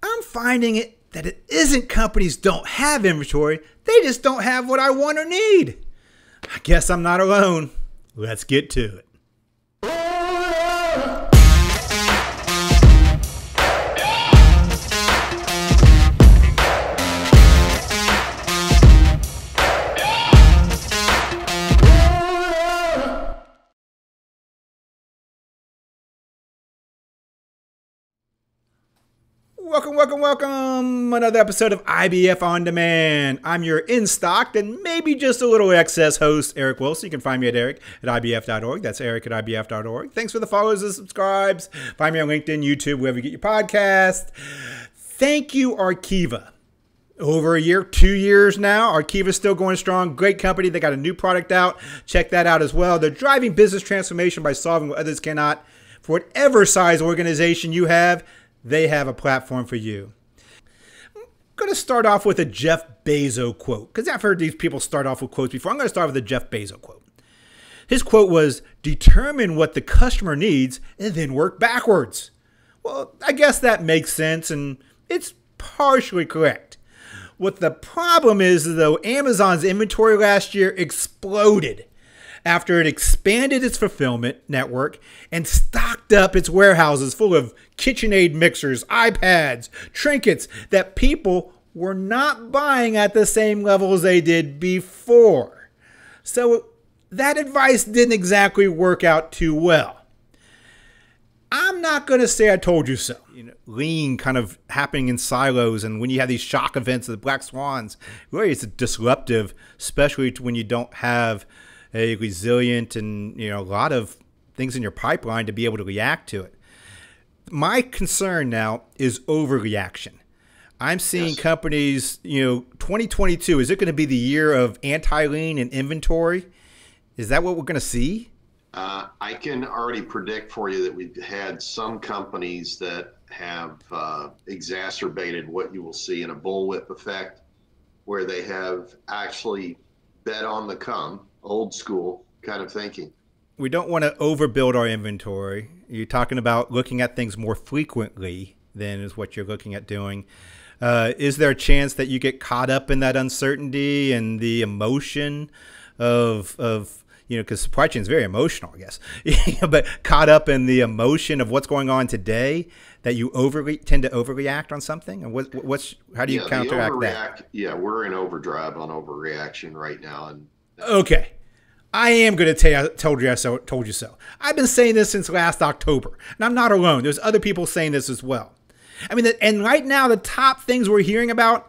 I'm finding that it isn't companies don't have inventory, they just don't have what I want or need. I guess I'm not alone. Let's get to it. Welcome. Another episode of IBF On Demand. I'm your in-stock and maybe just a little excess host, Eric Wilson. You can find me at eric@ibf.org. That's eric@ibf.org. Thanks for the follows and subscribes. Find me on LinkedIn, YouTube, wherever you get your podcast. Thank you, Arkiva. Over a year, 2 years now. Arkiva's still going strong. Great company. They got a new product out. Check that out as well. They're driving business transformation by solving what others cannot. For whatever size organization you have, they have a platform for you. I'm going to start off with a Jeff Bezos quote, because I've heard these people start off with quotes before. I'm going to start with a Jeff Bezos quote. His quote was, "Determine what the customer needs and then work backwards." Well, I guess that makes sense, and it's partially correct. What the problem is, though, Amazon's inventory last year exploded after it expanded its fulfillment network and stocked up its warehouses full of KitchenAid mixers, iPads, trinkets that people were not buying at the same level as they did before. So that advice didn't exactly work out too well. I'm not going to say I told you so. Lean kind of happening in silos, and when you have these shock events of the black swans, really it's disruptive, especially when you don't have a resilient and a lot of things in your pipeline to be able to react to it. My concern now is overreaction. I'm seeing companies, 2022, is it going to be the year of anti-lean and inventory? Is that what we're going to see? I can already predict for you that we've had some companies that have exacerbated what you will see in a bullwhip effect, where they have actually bet on the come, old school kind of thinking. We don't want to overbuild our inventory. You're talking about looking at things more frequently than is what you're looking at doing. Is there a chance that you get caught up in that uncertainty and the emotion of because supply chain is very emotional, I guess, but caught up in the emotion of what's going on today, that you tend to overreact on something? And how do you counteract that? Yeah, we're in overdrive on overreaction right now. And okay. I am going to tell you, told you so. I've been saying this since last October, and I'm not alone. There's other people saying this as well. I mean, and right now, the top things we're hearing about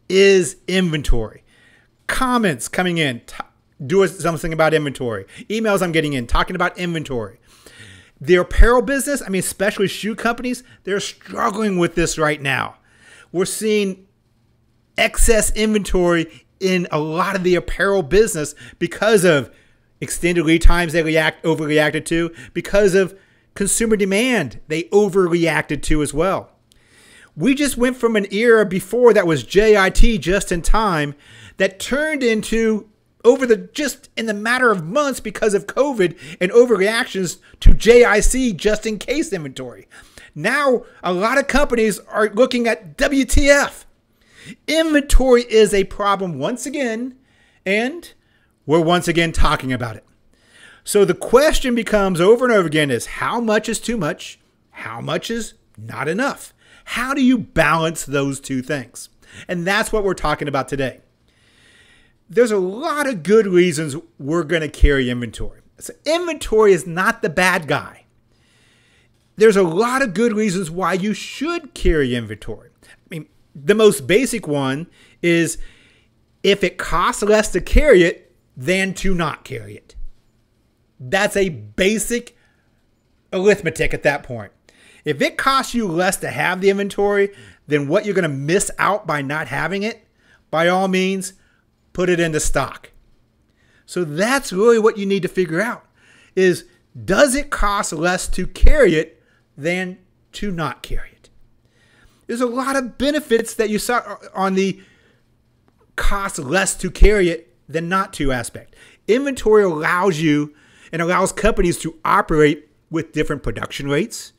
is inventory. Comments coming in, do something about inventory. Emails I'm getting in, talking about inventory. The apparel business, especially shoe companies, they're struggling with this right now. We're seeing excess inventory in a lot of the apparel business because of extended lead times they overreacted to, because of consumer demand they overreacted to as well. We just went from an era before that was JIT, just in time, that turned into just in the matter of months because of COVID and overreactions to JIC, just in case inventory. Now a lot of companies are looking at WTF. Inventory is a problem once again, and we're once again talking about it. So the question becomes over and over again is, how much is too much? How much is not enough? How do you balance those two things? And that's what we're talking about today. There's a lot of good reasons we're going to carry inventory. So inventory is not the bad guy. There's a lot of good reasons why you should carry inventory. The most basic one is if it costs less to carry it than to not carry it. That's a basic arithmetic at that point. If it costs you less to have the inventory than what you're going to miss out by not having it, by all means, put it into stock. So that's really what you need to figure out is, does it cost less to carry it than to not carry it? There's a lot of benefits that you saw on the cost less to carry it than not to aspect. Inventory allows you and allows companies to operate with different production rates.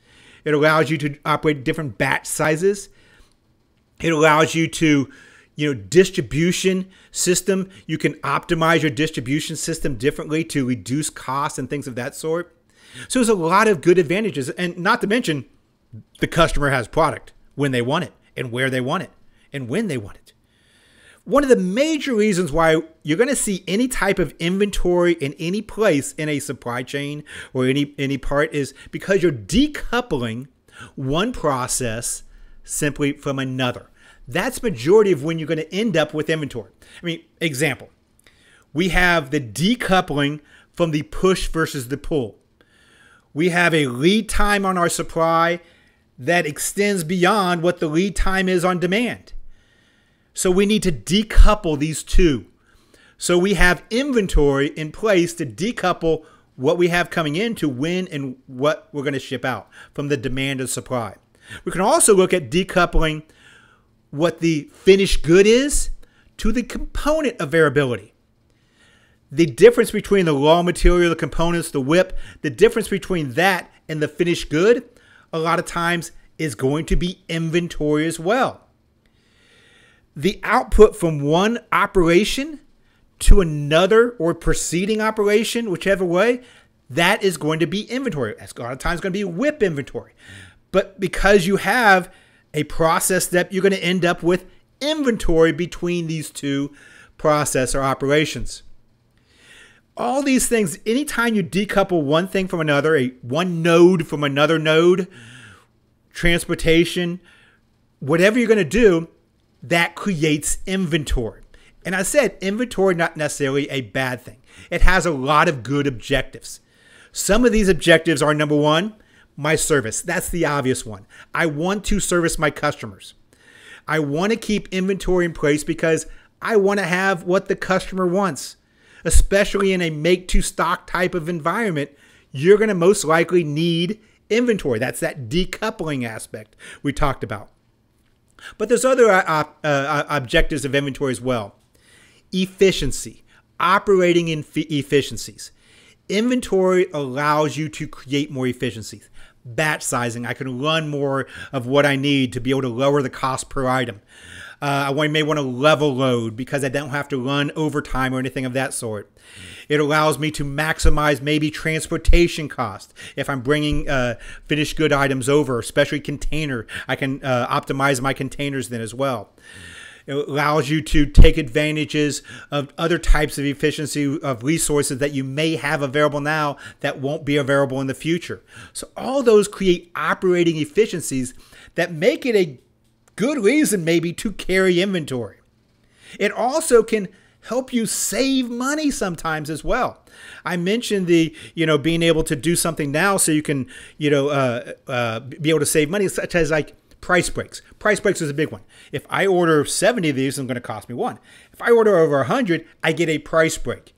It allows you to operate different batch sizes. It allows you to, distribution system. You can optimize your distribution system differently to reduce costs and things of that sort. So there's a lot of good advantages. And not to mention, the customer has product when they want it and where they want it and when they want it. One of the major reasons why you're going to see any type of inventory in any place in a supply chain or any part is because you're decoupling one process simply from another. That's majority of when you're going to end up with inventory. I mean, example, we have the decoupling from the push versus the pull. We have a lead time on our supply that extends beyond what the lead time is on demand. So we need to decouple these two. So we have inventory in place to decouple what we have coming in to when and what we're going to ship out from the demand and supply. We can also look at decoupling what the finished good is to the component availability. The difference between the raw material, the components, the WIP, the difference between that and the finished good, a lot of times is going to be inventory as well. The output from one operation to another or preceding operation, whichever way, that is going to be inventory. That's a lot of times going to be WIP inventory. But because you have a process step, you're going to end up with inventory between these two process or operations. All these things, anytime you decouple one thing from another, one node from another node, transportation, whatever you're going to do, that creates inventory. And I said inventory, not necessarily a bad thing. It has a lot of good objectives. Some of these objectives are, number one, my service. That's the obvious one. I want to service my customers. I want to keep inventory in place because I want to have what the customer wants. Especially in a make-to-stock type of environment, you're going to most likely need inventory. That's that decoupling aspect we talked about. But there's other objectives of inventory as well. Efficiency, operating in efficiencies. Inventory allows you to create more efficiencies. Batch sizing, I can run more of what I need to be able to lower the cost per item. I may want to level load because I don't have to run overtime or anything of that sort. It allows me to maximize maybe transportation cost. If I'm bringing finished good items over, especially container, I can optimize my containers then as well. It allows you to take advantages of other types of efficiency of resources that you may have available now that won't be available in the future. So all those create operating efficiencies that make it a good reason maybe to carry inventory. It also can help you save money sometimes as well. I mentioned the, being able to do something now so you can, be able to save money, such as like price breaks. Price breaks is a big one. If I order 70 of these, it's going to cost me one. If I order over 100, I get a price break.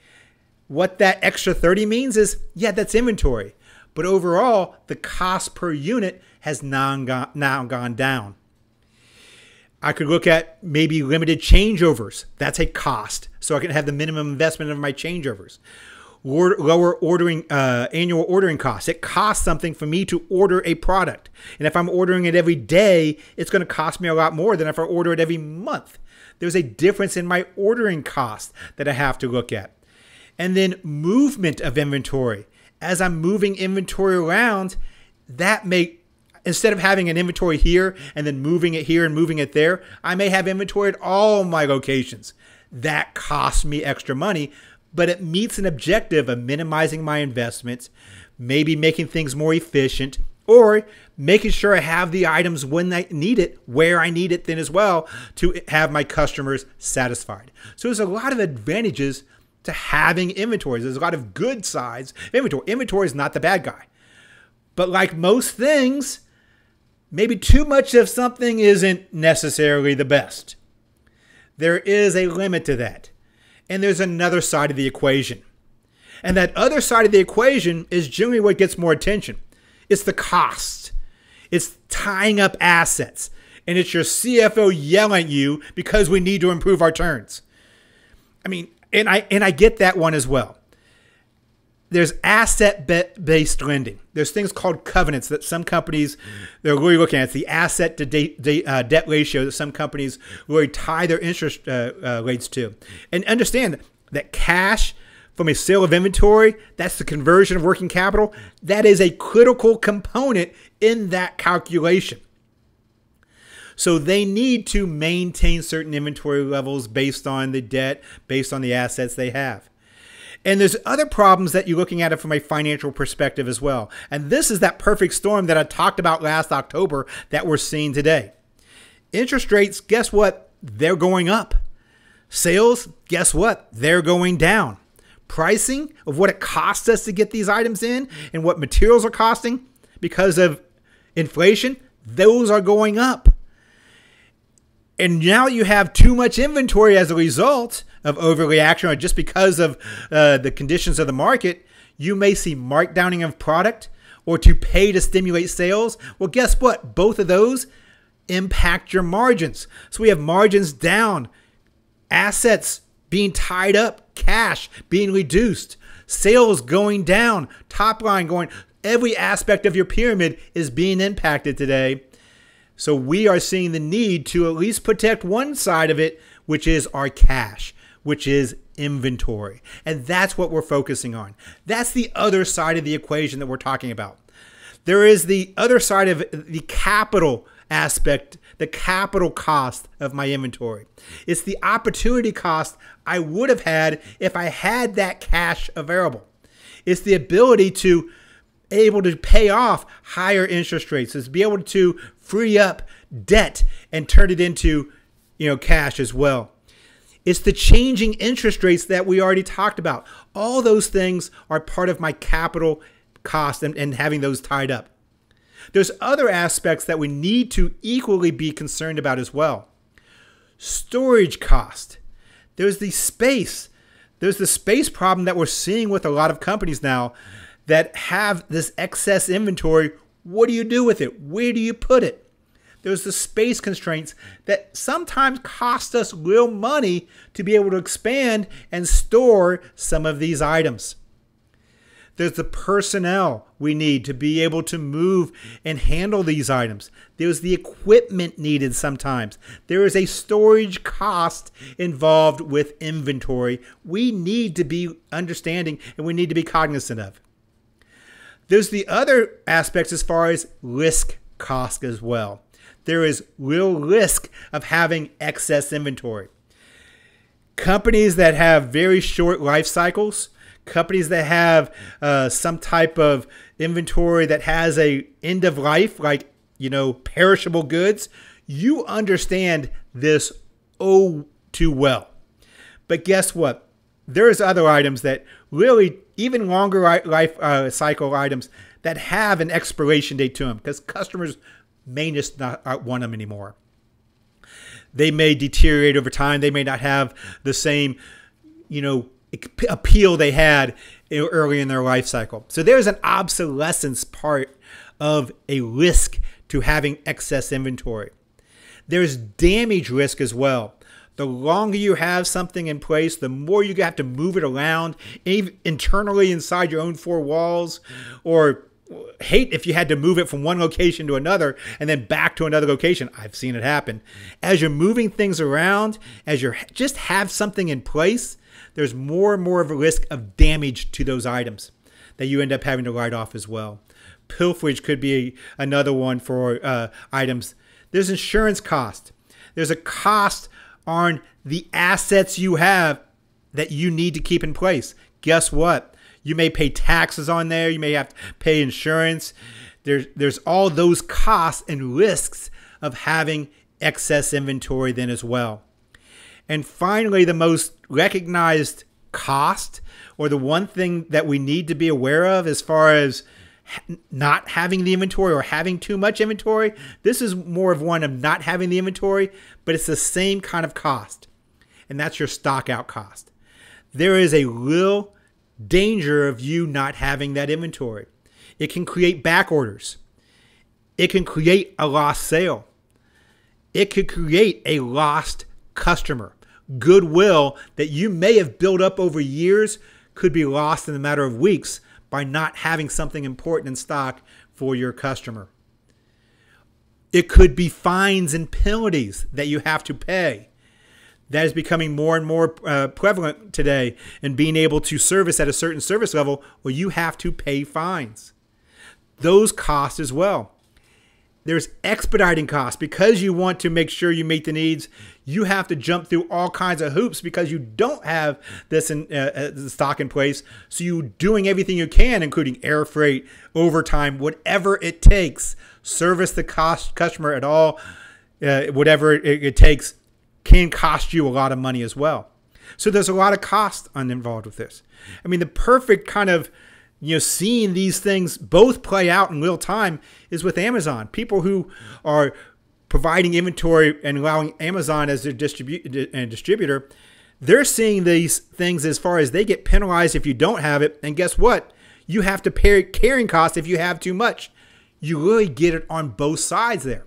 What that extra 30 means is, yeah, that's inventory. But overall, the cost per unit has now gone down. I could look at maybe limited changeovers. That's a cost. So I can have the minimum investment of my changeovers. Lower annual ordering costs. It costs something for me to order a product. And if I'm ordering it every day, it's going to cost me a lot more than if I order it every month. There's a difference in my ordering cost that I have to look at. And then movement of inventory. As I'm moving inventory around, instead of having an inventory here and then moving it here and moving it there, I may have inventory at all my locations. That costs me extra money, but it meets an objective of minimizing my investments, maybe making things more efficient, or making sure I have the items when I need it, where I need it then as well, to have my customers satisfied. So there's a lot of advantages to having inventory. There's a lot of good sides of inventory. Inventory is not the bad guy. But like most things, maybe too much of something isn't necessarily the best. There is a limit to that. And there's another side of the equation. And that other side of the equation is generally what gets more attention. It's the cost. It's tying up assets. And it's your CFO yelling at you because we need to improve our turns. I mean, and I get that one as well. there's asset-based lending. There's things called covenants that some companies, they're really looking at. It's the asset to debt ratio that some companies really tie their interest rates to. And understand that cash from a sale of inventory, that's the conversion of working capital, that is a critical component in that calculation. So they need to maintain certain inventory levels based on the debt, based on the assets they have. And there's other problems that you're looking at it from a financial perspective as well. And this is that perfect storm that I talked about last October that we're seeing today. Interest rates, guess what? They're going up. Sales, guess what? They're going down. Pricing of what it costs us to get these items in and what materials are costing because of inflation, those are going up. And now you have too much inventory as a result of overreaction or just because of the conditions of the market, you may see markdowning of product or to pay to stimulate sales. Well, guess what? Both of those impact your margins. So we have margins down, assets being tied up, cash being reduced, sales going down, top line going. Every aspect of your pyramid is being impacted today. So we are seeing the need to at least protect one side of it, which is our cash, which is inventory. And that's what we're focusing on. That's the other side of the equation that we're talking about. There is the other side of the capital aspect, the capital cost of my inventory. It's the opportunity cost I would have had if I had that cash available. It's the ability to able to pay off higher interest rates, is be able to free up debt and turn it into, cash as well. It's the changing interest rates that we already talked about. All those things are part of my capital cost and having those tied up. There's other aspects that we need to equally be concerned about as well. Storage cost. There's the space. There's the space problem that we're seeing with a lot of companies now that have this excess inventory. What do you do with it? Where do you put it? There's the space constraints that sometimes cost us real money to be able to expand and store some of these items. There's the personnel we need to be able to move and handle these items. There's the equipment needed sometimes. There is a storage cost involved with inventory we need to be understanding and we need to be cognizant of. There's the other aspects as far as risk cost as well. There is real risk of having excess inventory. Companies that have very short life cycles, companies that have some type of inventory that has a end of life, like, perishable goods, you understand this too well. But guess what? There's other items that really, even longer life cycle items that have an expiration date to them because customers may just not want them anymore. They may deteriorate over time. They may not have the same, appeal they had early in their life cycle. So there's an obsolescence part of a risk to having excess inventory. There's damage risk as well. The longer you have something in place, the more you have to move it around, even internally inside your own four walls, or hate if you had to move it from one location to another and then back to another location. I've seen it happen. As you're moving things around, as you just have something in place, there's more and more of a risk of damage to those items that you end up having to write off as well. Pilferage could be another one for items. There's insurance cost. There's a cost on the assets you have that you need to keep in place. Guess what? You may pay taxes on there. You may have to pay insurance. There's all those costs and risks of having excess inventory then as well. And finally, the most recognized cost, or the one thing that we need to be aware of as far as not having the inventory or having too much inventory, this is more of one of not having the inventory, but it's the same kind of cost. And that's your stock out cost. There is a real danger of you not having that inventory. It can create back orders. It can create a lost sale. It could create a lost customer. Goodwill that you may have built up over years could be lost in a matter of weeks by not having something important in stock for your customer. It could be fines and penalties that you have to pay. That is becoming more and more prevalent today, and being able to service at a certain service level where you have to pay fines. Those costs as well. There's expediting costs. Because you want to make sure you meet the needs, you have to jump through all kinds of hoops because you don't have this in stock in place. So you're doing everything you can, including air freight, overtime, whatever it takes. Service the customer at all, whatever it takes, can cost you a lot of money as well. So there's a lot of cost involved with this. I mean, the perfect kind of seeing these things both play out in real time is with Amazon. People who are providing inventory and allowing Amazon as their distributor, they're seeing these things as far as they get penalized if you don't have it. And guess what? You have to pay carrying costs if you have too much. You really get it on both sides there.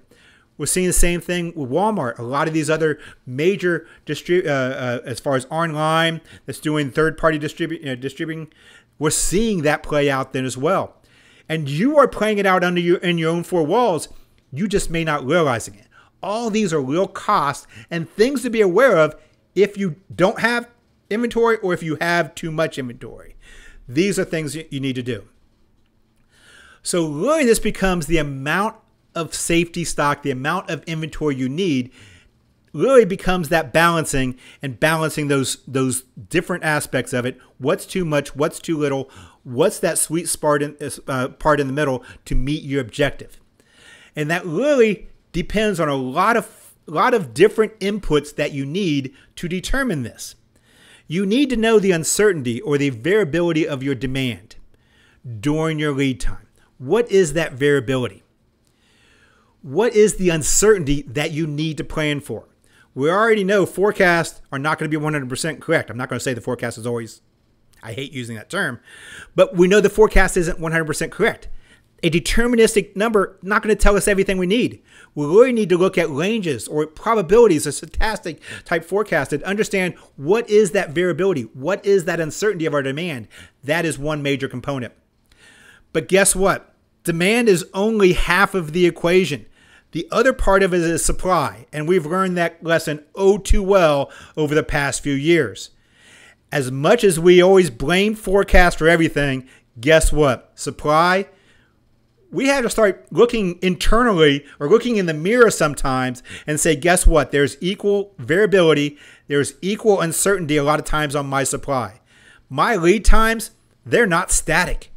We're seeing the same thing with Walmart. A lot of these other major as far as online that's doing third-party distributing, we're seeing that play out then as well. And you are playing it out in your own four walls. You just may not realizing it. All these are real costs and things to be aware of if you don't have inventory or if you have too much inventory. These are things you need to do. So really this becomes the amount of safety stock, the amount of inventory you need really becomes that balancing those different aspects of it. What's too much? What's too little? What's that sweet part in the middle to meet your objective? And that really depends on a lot of different inputs that you need to determine this. You need to know the uncertainty or the variability of your demand during your lead time. What is that variability? What is the uncertainty that you need to plan for? We already know forecasts are not going to be 100% correct. I'm not going to say the forecast is always, I hate using that term, but we know the forecast isn't 100% correct. A deterministic number not going to tell us everything we need. We really need to look at ranges or probabilities, a stochastic type forecast, and understand what is that variability? What is that uncertainty of our demand? That is one major component. But guess what? Demand is only half of the equation. The other part of it is supply, and we've learned that lesson oh too well over the past few years. As much as we always blame forecast for everything, guess what? Supply, we have to start looking internally or looking in the mirror sometimes and say, guess what? There's equal variability. There's equal uncertainty a lot of times on my supply. My lead times, they're not static.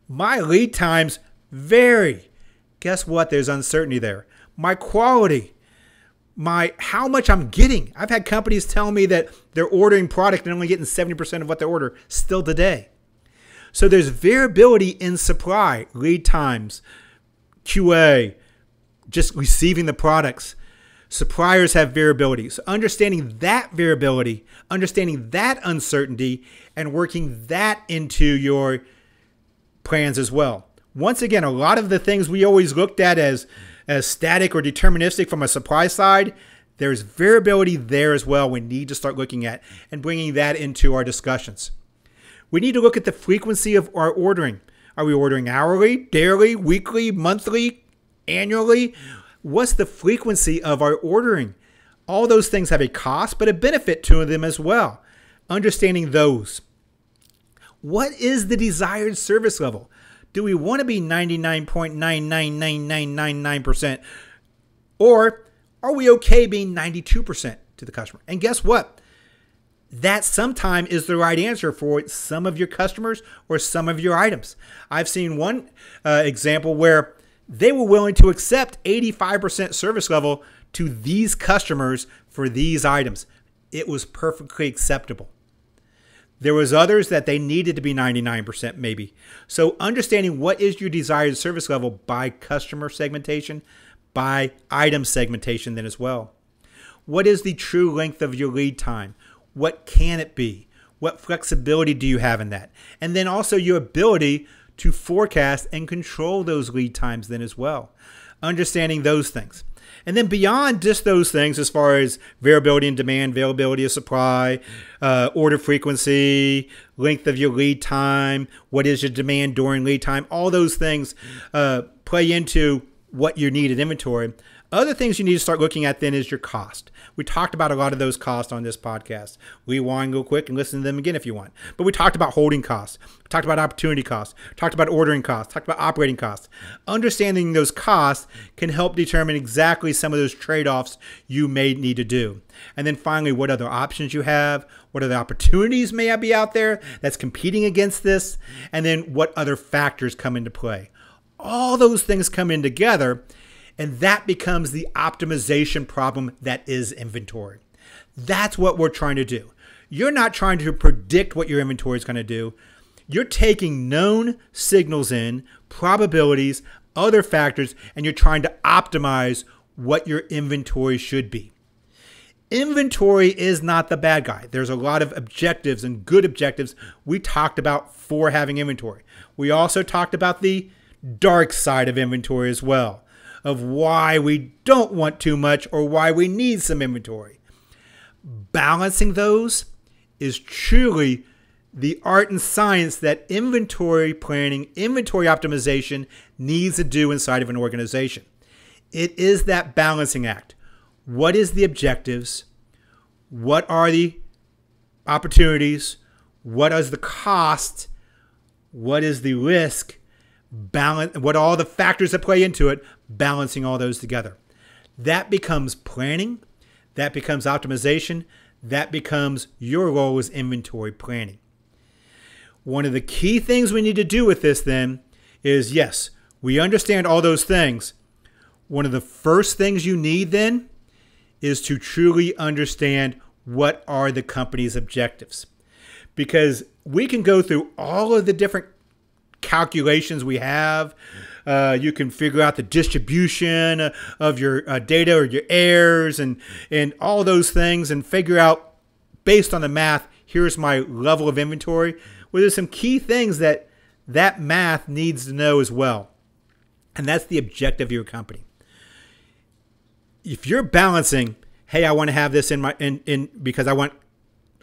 My lead times vary. Guess what? There's uncertainty there. My quality, how much I'm getting. I've had companies tell me that they're ordering product and only getting 70% of what they order still today. So there's variability in supply, lead times, QA, just receiving the products. Suppliers have variability. So understanding that variability, understanding that uncertainty, and working that into your plans as well. Once again, a lot of the things we always looked at as static or deterministic from a supply side, there's variability there as well we need to start looking at and bringing that into our discussions. We need to look at the frequency of our ordering. Are we ordering hourly, daily, weekly, monthly, annually? What's the frequency of our ordering? All those things have a cost, but a benefit to them as well. Understanding those. What is the desired service level? Do we want to be 99.999999%? Or are we okay being 92% to the customer? And guess what? That sometime is the right answer for some of your customers or some of your items. I've seen one example where they were willing to accept 85% service level to these customers for these items. It was perfectly acceptable. There was others that they needed to be 99% maybe. So understanding what is your desired service level by customer segmentation, by item segmentation then as well. What is the true length of your lead time? What can it be? What flexibility do you have in that? And then also your ability to forecast and control those lead times then as well. Understanding those things. And then beyond just those things, as far as variability in demand, availability of supply, order frequency, length of your lead time, what is your demand during lead time, all those things play into what you need in inventory. Other things you need to start looking at then is your cost. We talked about a lot of those costs on this podcast. Rewind real quick and listen to them again if you want. But we talked about holding costs. We talked about opportunity costs. We talked about ordering costs. Talked about operating costs. Understanding those costs can help determine exactly some of those trade-offs you may need to do. And then finally, what other options you have, what other opportunities may be out there that's competing against this, and then what other factors come into play. All those things come in together, and that becomes the optimization problem that is inventory. That's what we're trying to do. You're not trying to predict what your inventory is going to do. You're taking known signals in, probabilities, other factors, and you're trying to optimize what your inventory should be. Inventory is not the bad guy. There's a lot of objectives and good objectives we talked about for having inventory. We also talked about the dark side of inventory as well, of why we don't want too much or why we need some inventory. Balancing those is truly the art and science that inventory planning, inventory optimization needs to do inside of an organization. It is that balancing act. What is the objectives? What are the opportunities? What is the cost? What is the risk? Balance, what are all the factors that play into it, balancing all those together. That becomes planning, that becomes optimization, that becomes your role as inventory planning. One of the key things we need to do with this then is, yes, we understand all those things. One of the first things you need then is to truly understand what are the company's objectives. Because we can go through all of the different calculations we have. You can figure out the distribution of your data or your errors and all those things and figure out, based on the math, here's my level of inventory. Well, there's some key things that math needs to know as well. And that's the objective of your company. If you're balancing, hey, I want to have this in because I want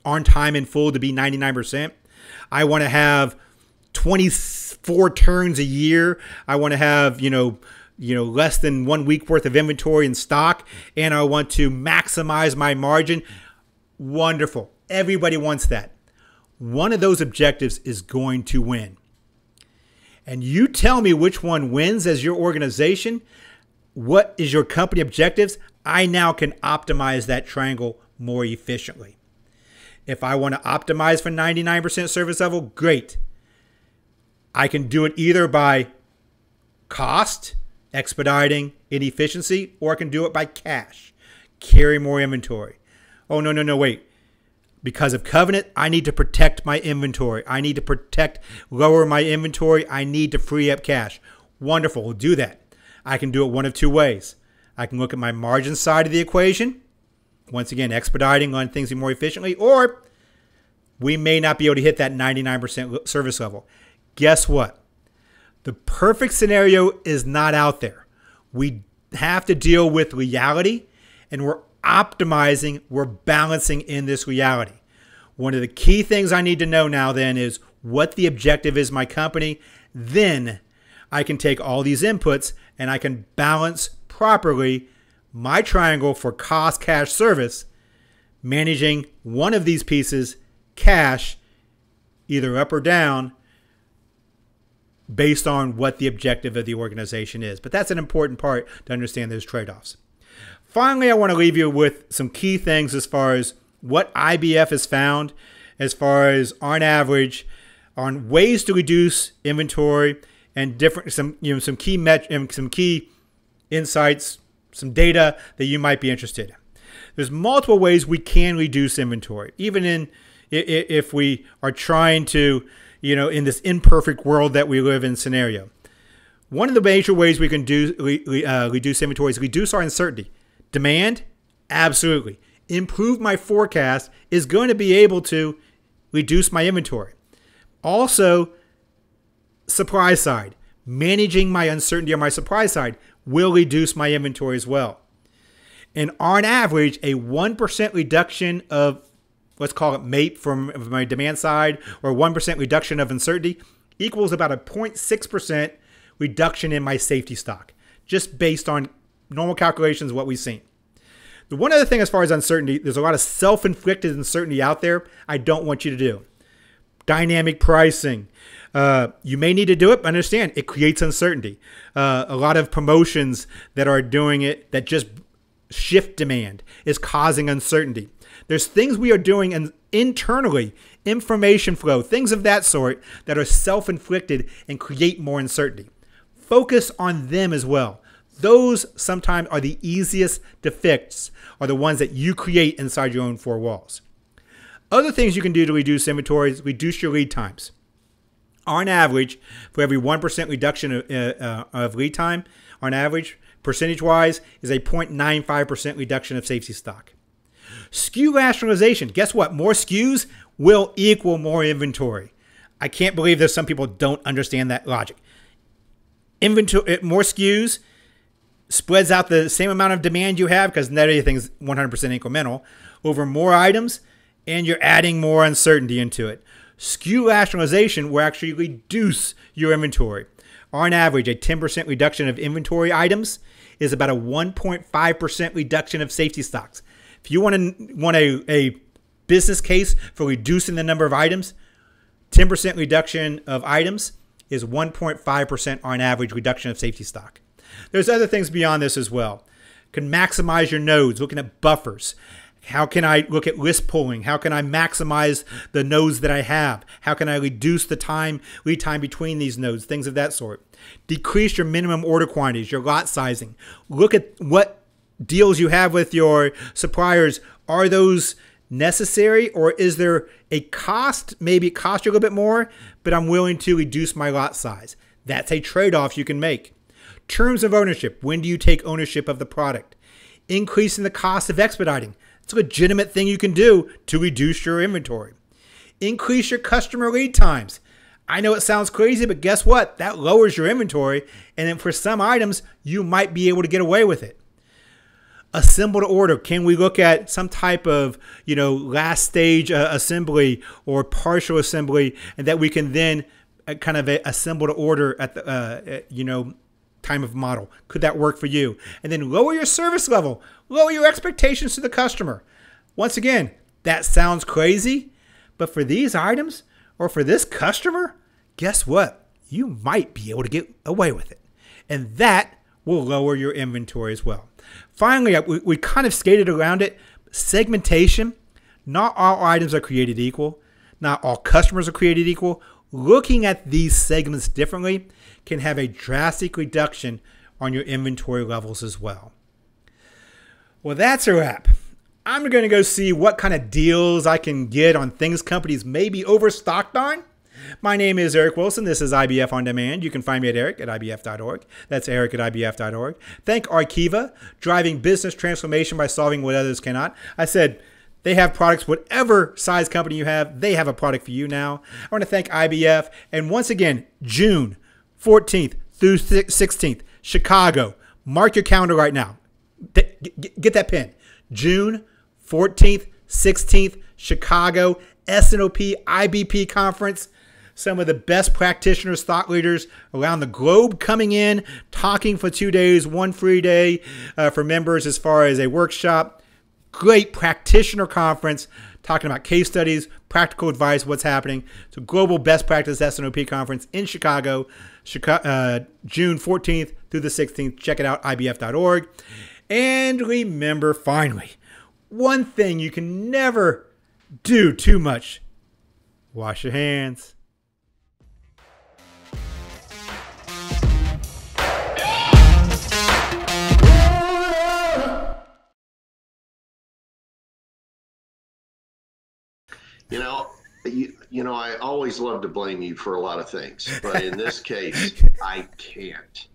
on time in full to be 99%. I want to have 24 turns a year. I want to have, less than 1 week worth of inventory in stock, and I want to maximize my margin. Wonderful. Everybody wants that. One of those objectives is going to win. And you tell me which one wins as your organization. What is your company objectives? I now can optimize that triangle more efficiently. If I want to optimize for 99% service level, great. I can do it either by cost, expediting, inefficiency, or I can do it by cash, carry more inventory. Oh, no, wait. Because of covenant, I need to protect my inventory. I need to lower my inventory. I need to free up cash. Wonderful, we'll do that. I can do it one of two ways. I can look at my margin side of the equation. Once again, expediting on things more efficiently, or we may not be able to hit that 99% service level. Guess what? The perfect scenario is not out there. We have to deal with reality, and we're optimizing, we're balancing in this reality. One of the key things I need to know now then is what the objective is my company. Then I can take all these inputs and I can balance properly my triangle for cost, cash, service, managing one of these pieces, cash, either up or down, based on what the objective of the organization is. But that's an important part to understand those trade-offs. Finally, I want to leave you with some key things as far as what IBF has found, as far as on average, on ways to reduce inventory and some key insights, some data that you might be interested in. There's multiple ways we can reduce inventory, even if we are trying to, in this imperfect world that we live in scenario. One of the major ways we can reduce inventory is reduce our uncertainty. Demand, absolutely. Improve my forecast is going to be able to reduce my inventory. Also, supply side. Managing my uncertainty on my supply side will reduce my inventory as well. And on average, a 1% reduction of, let's call it MAPE from my demand side, or 1% reduction of uncertainty equals about a 0.6% reduction in my safety stock, just based on normal calculations of what we've seen. The one other thing as far as uncertainty, there's a lot of self-inflicted uncertainty out there I don't want you to do. Dynamic pricing. You may need to do it, but understand it creates uncertainty. A lot of promotions that are doing it that just shift demand is causing uncertainty. There's things we are doing internally, information flow, things of that sort that are self-inflicted and create more uncertainty. Focus on them as well. Those sometimes are the easiest to fix, are the ones that you create inside your own four walls. Other things you can do to reduce inventories, reduce your lead times. On average, for every 1% reduction of lead time, on average, percentage-wise, is a 0.95% reduction of safety stock. SKU rationalization. Guess what? More SKUs will equal more inventory. I can't believe there's some people don't understand that logic. Inventory, more SKUs spreads out the same amount of demand you have, because not everything's 100% incremental, over more items, and you're adding more uncertainty into it. SKU rationalization will actually reduce your inventory. On average, a 10% reduction of inventory items is about a 1.5% reduction of safety stocks. If you want a business case for reducing the number of items, 10% reduction of items is 1.5% on average reduction of safety stock. There's other things beyond this as well. Can maximize your nodes, looking at buffers. How can I look at list pulling? How can I maximize the nodes that I have? How can I reduce the lead time between these nodes? Things of that sort. Decrease your minimum order quantities, your lot sizing. Look at what deals you have with your suppliers. Are those necessary, or is there a cost? Maybe it costs you a little bit more, but I'm willing to reduce my lot size. That's a trade-off you can make. Terms of ownership. When do you take ownership of the product? Increasing the cost of expediting. It's a legitimate thing you can do to reduce your inventory. Increase your customer lead times. I know it sounds crazy, but guess what? That lowers your inventory, and then for some items, you might be able to get away with it. Assemble to order. Can we look at some type of, last stage assembly or partial assembly, and that we can then kind of assemble to order at the, time of model? Could that work for you? And then lower your service level, lower your expectations to the customer. Once again, that sounds crazy, but for these items or for this customer, guess what? You might be able to get away with it. And that will lower your inventory as well. Finally, we kind of skated around it. Segmentation. Not all items are created equal. Not all customers are created equal. Looking at these segments differently can have a drastic reduction on your inventory levels as well. Well, that's a wrap. I'm going to go see what kind of deals I can get on things companies may be overstocked on. My name is Eric Wilson. This is IBF On Demand. You can find me at eric@ibf.org. That's eric@ibf.org. Thank Arkiva, driving business transformation by solving what others cannot. I said, they have products, whatever size company you have, they have a product for you now. I want to thank IBF. And once again, June 14th through 16th, Chicago. Mark your calendar right now. Get that pen. June 14th, 16th, Chicago, S&OP IBP conference. Some of the best practitioners, thought leaders around the globe coming in, talking for 2 days, one free day for members as far as a workshop. Great practitioner conference, talking about case studies, practical advice, what's happening. So Global Best Practice S&OP Conference in Chicago, June 14th through the 16th. Check it out, ibf.org. And remember, finally, one thing you can never do too much. Wash your hands. I always love to blame you for a lot of things, but in this case, I can't.